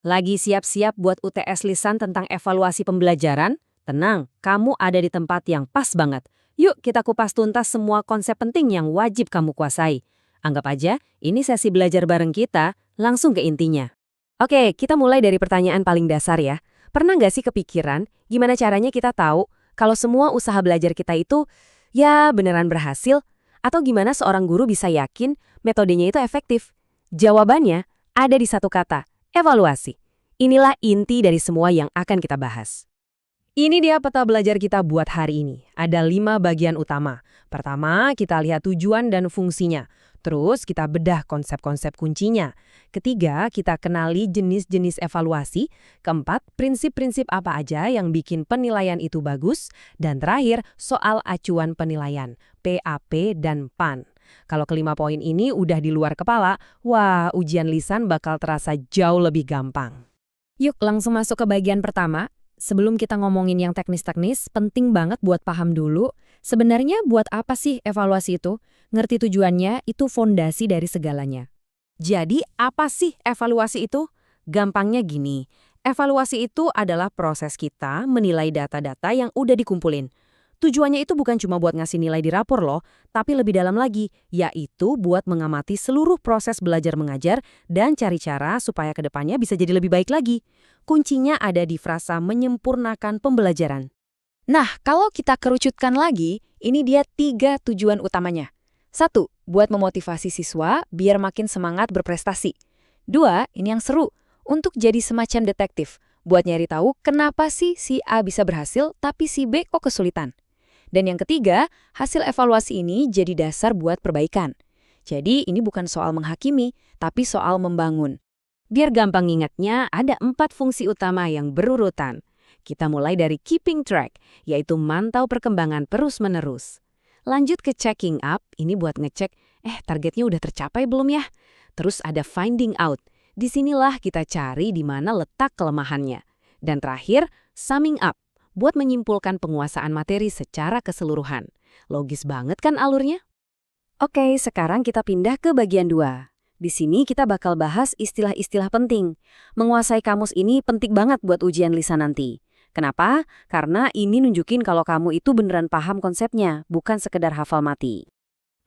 Lagi siap-siap buat UTS lisan tentang evaluasi pembelajaran? Tenang, kamu ada di tempat yang pas banget. Yuk kita kupas tuntas semua konsep penting yang wajib kamu kuasai. Anggap aja, ini sesi belajar bareng kita, langsung ke intinya. Oke, kita mulai dari pertanyaan paling dasar ya. Pernah nggak sih kepikiran gimana caranya kita tahu kalau semua usaha belajar kita itu ya beneran berhasil? Atau gimana seorang guru bisa yakin metodenya itu efektif? Jawabannya ada di satu kata, evaluasi. Inilah inti dari semua yang akan kita bahas. Ini dia peta belajar kita buat hari ini. Ada 5 bagian utama. Pertama, kita lihat tujuan dan fungsinya. Terus, kita bedah konsep-konsep kuncinya. Ketiga, kita kenali jenis-jenis evaluasi. Keempat, prinsip-prinsip apa aja yang bikin penilaian itu bagus. Dan terakhir, soal acuan penilaian, PAP dan PAN. Kalau kelima poin ini udah di luar kepala, wah, ujian lisan bakal terasa jauh lebih gampang. Yuk langsung masuk ke bagian pertama. Sebelum kita ngomongin yang teknis-teknis, penting banget buat paham dulu, sebenarnya buat apa sih evaluasi itu? Ngerti tujuannya, itu fondasi dari segalanya. Jadi, apa sih evaluasi itu? Gampangnya gini, evaluasi itu adalah proses kita menilai data-data yang udah dikumpulin. Tujuannya itu bukan cuma buat ngasih nilai di rapor loh, tapi lebih dalam lagi, yaitu buat mengamati seluruh proses belajar mengajar dan cari cara supaya kedepannya bisa jadi lebih baik lagi. Kuncinya ada di frasa menyempurnakan pembelajaran. Nah, kalau kita kerucutkan lagi, ini dia 3 tujuan utamanya. 1. Buat memotivasi siswa biar makin semangat berprestasi. 2. Ini yang seru, untuk jadi semacam detektif, buat nyari tahu kenapa sih si A bisa berhasil tapi si B kok kesulitan. Dan yang ketiga, hasil evaluasi ini jadi dasar buat perbaikan. Jadi ini bukan soal menghakimi, tapi soal membangun. Biar gampang ingatnya, ada 4 fungsi utama yang berurutan. Kita mulai dari keeping track, yaitu mantau perkembangan terus-menerus. Lanjut ke checking up, ini buat ngecek, targetnya udah tercapai belum ya? Terus ada finding out, disinilah kita cari di mana letak kelemahannya. Dan terakhir, summing up, buat menyimpulkan penguasaan materi secara keseluruhan. Logis banget kan alurnya? Oke, sekarang kita pindah ke bagian 2. Di sini kita bakal bahas istilah-istilah penting. Menguasai kamus ini penting banget buat ujian lisan nanti. Kenapa? Karena ini nunjukin kalau kamu itu beneran paham konsepnya, bukan sekedar hafal mati.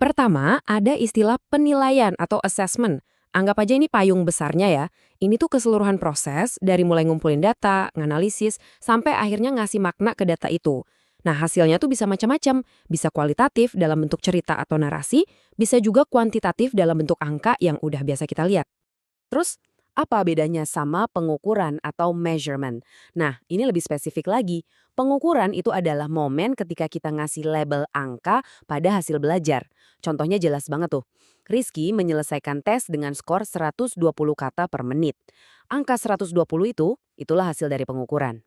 Pertama, ada istilah penilaian atau assessment. Anggap aja ini payung besarnya ya. Ini tuh keseluruhan proses dari mulai ngumpulin data, nganalisis, sampai akhirnya ngasih makna ke data itu. Nah, hasilnya tuh bisa macam-macam. Bisa kualitatif dalam bentuk cerita atau narasi, bisa juga kuantitatif dalam bentuk angka yang udah biasa kita lihat. Terus, apa bedanya sama pengukuran atau measurement? Nah, ini lebih spesifik lagi. Pengukuran itu adalah momen ketika kita ngasih label angka pada hasil belajar. Contohnya jelas banget tuh. Rizky menyelesaikan tes dengan skor 120 kata per menit. Angka 120 itulah hasil dari pengukuran.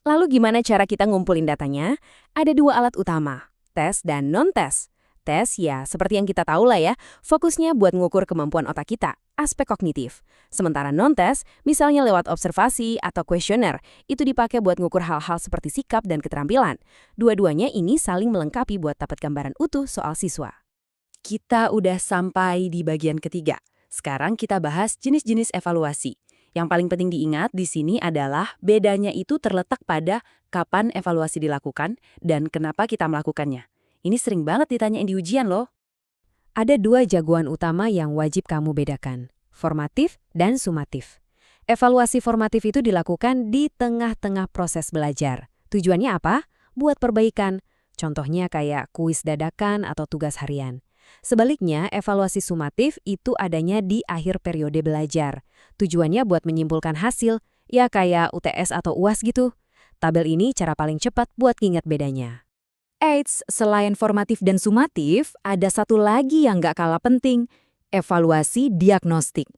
Lalu gimana cara kita ngumpulin datanya? Ada 2 alat utama, tes dan non-tes. Tes ya, seperti yang kita tahu lah ya, fokusnya buat ngukur kemampuan otak kita, aspek kognitif. Sementara non-tes, misalnya lewat observasi atau kuesioner, itu dipakai buat ngukur hal-hal seperti sikap dan keterampilan. Dua-duanya ini saling melengkapi buat dapat gambaran utuh soal siswa. Kita udah sampai di bagian ketiga. Sekarang kita bahas jenis-jenis evaluasi. Yang paling penting diingat di sini adalah bedanya itu terletak pada kapan evaluasi dilakukan dan kenapa kita melakukannya. Ini sering banget ditanyain di ujian loh. Ada 2 jagoan utama yang wajib kamu bedakan, formatif dan sumatif. Evaluasi formatif itu dilakukan di tengah-tengah proses belajar. Tujuannya apa? Buat perbaikan. Contohnya kayak kuis dadakan atau tugas harian. Sebaliknya, evaluasi sumatif itu adanya di akhir periode belajar. Tujuannya buat menyimpulkan hasil, ya kayak UTS atau UAS gitu. Tabel ini cara paling cepat buat ingat bedanya. Eits, selain formatif dan sumatif, ada satu lagi yang nggak kalah penting, evaluasi diagnostik.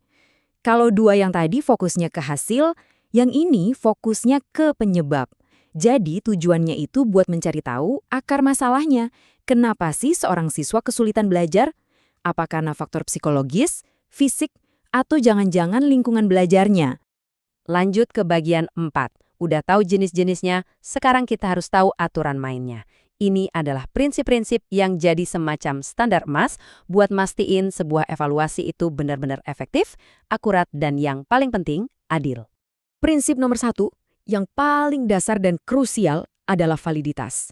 Kalau 2 yang tadi fokusnya ke hasil, yang ini fokusnya ke penyebab. Jadi tujuannya itu buat mencari tahu akar masalahnya. Kenapa sih seorang siswa kesulitan belajar? Apa karena faktor psikologis, fisik, atau jangan-jangan lingkungan belajarnya? Lanjut ke bagian 4. Udah tahu jenis-jenisnya, sekarang kita harus tahu aturan mainnya. Ini adalah prinsip-prinsip yang jadi semacam standar emas buat mastiin sebuah evaluasi itu benar-benar efektif, akurat, dan yang paling penting, adil. Prinsip nomor 1, yang paling dasar dan krusial adalah validitas.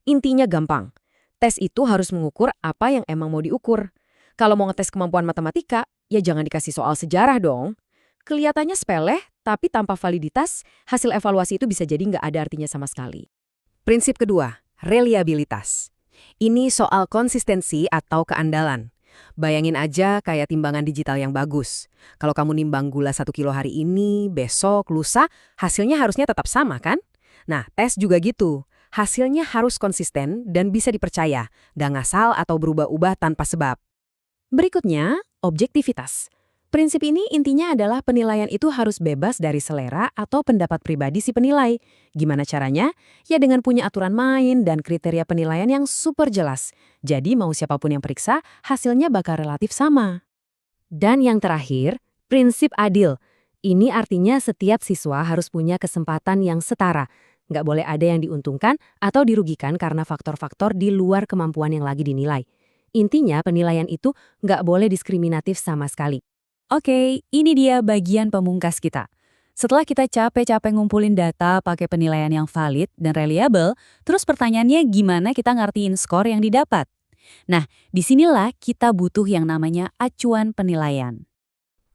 Intinya gampang. Tes itu harus mengukur apa yang emang mau diukur. Kalau mau ngetes kemampuan matematika, ya jangan dikasih soal sejarah dong. Kelihatannya sepele, tapi tanpa validitas, hasil evaluasi itu bisa jadi nggak ada artinya sama sekali. Prinsip kedua, reliabilitas. Ini soal konsistensi atau keandalan. Bayangin aja kayak timbangan digital yang bagus. Kalau kamu nimbang gula 1 kilo hari ini, besok, lusa, hasilnya harusnya tetap sama kan? Nah, tes juga gitu. Hasilnya harus konsisten dan bisa dipercaya, nggak ngasal atau berubah-ubah tanpa sebab. Berikutnya, objektivitas. Prinsip ini intinya adalah penilaian itu harus bebas dari selera atau pendapat pribadi si penilai. Gimana caranya? Ya dengan punya aturan main dan kriteria penilaian yang super jelas. Jadi mau siapapun yang periksa, hasilnya bakal relatif sama. Dan yang terakhir, prinsip adil. Ini artinya setiap siswa harus punya kesempatan yang setara. Nggak boleh ada yang diuntungkan atau dirugikan karena faktor-faktor di luar kemampuan yang lagi dinilai. Intinya penilaian itu nggak boleh diskriminatif sama sekali. Oke, ini dia bagian pemungkas kita. Setelah kita capek-capek ngumpulin data pakai penilaian yang valid dan reliable, terus pertanyaannya gimana kita ngertiin skor yang didapat? Nah, disinilah kita butuh yang namanya acuan penilaian.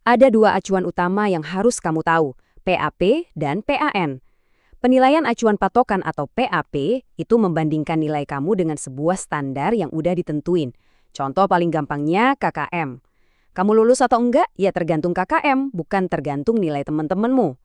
Ada 2 acuan utama yang harus kamu tahu, PAP dan PAN. Penilaian acuan patokan atau PAP itu membandingkan nilai kamu dengan sebuah standar yang udah ditentuin. Contoh paling gampangnya KKM. Kamu lulus atau enggak, ya tergantung KKM, bukan tergantung nilai teman-temanmu.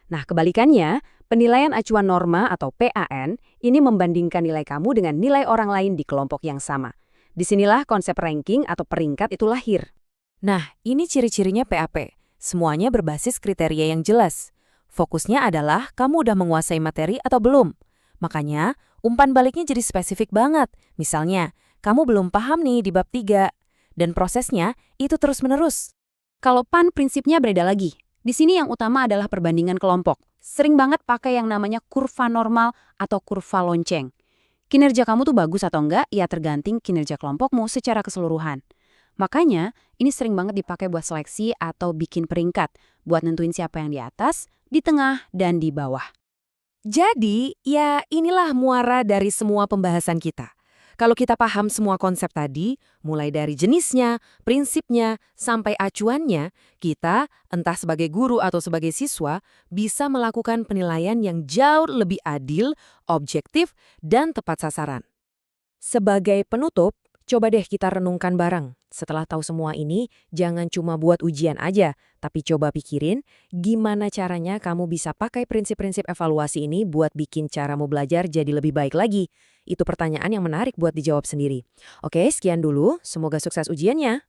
Nah, kebalikannya, penilaian acuan norma atau PAN ini membandingkan nilai kamu dengan nilai orang lain di kelompok yang sama. Disinilah konsep ranking atau peringkat itu lahir. Nah, ini ciri-cirinya PAP. Semuanya berbasis kriteria yang jelas. Fokusnya adalah kamu udah menguasai materi atau belum. Makanya, umpan baliknya jadi spesifik banget. Misalnya, kamu belum paham nih di bab 3. Dan prosesnya itu terus-menerus. Kalau PAN prinsipnya beda lagi. Di sini yang utama adalah perbandingan kelompok. Sering banget pakai yang namanya kurva normal atau kurva lonceng. Kinerja kamu tuh bagus atau enggak, ya tergantung kinerja kelompokmu secara keseluruhan. Makanya, ini sering banget dipakai buat seleksi atau bikin peringkat, buat nentuin siapa yang di atas, di tengah, dan di bawah. Jadi, ya inilah muara dari semua pembahasan kita. Kalau kita paham semua konsep tadi, mulai dari jenisnya, prinsipnya, sampai acuannya, kita, entah sebagai guru atau sebagai siswa, bisa melakukan penilaian yang jauh lebih adil, objektif, dan tepat sasaran. Sebagai penutup, coba deh kita renungkan bareng. Setelah tahu semua ini, jangan cuma buat ujian aja, tapi coba pikirin gimana caranya kamu bisa pakai prinsip-prinsip evaluasi ini buat bikin caramu belajar jadi lebih baik lagi. Itu pertanyaan yang menarik buat dijawab sendiri. Oke, sekian dulu. Semoga sukses ujiannya.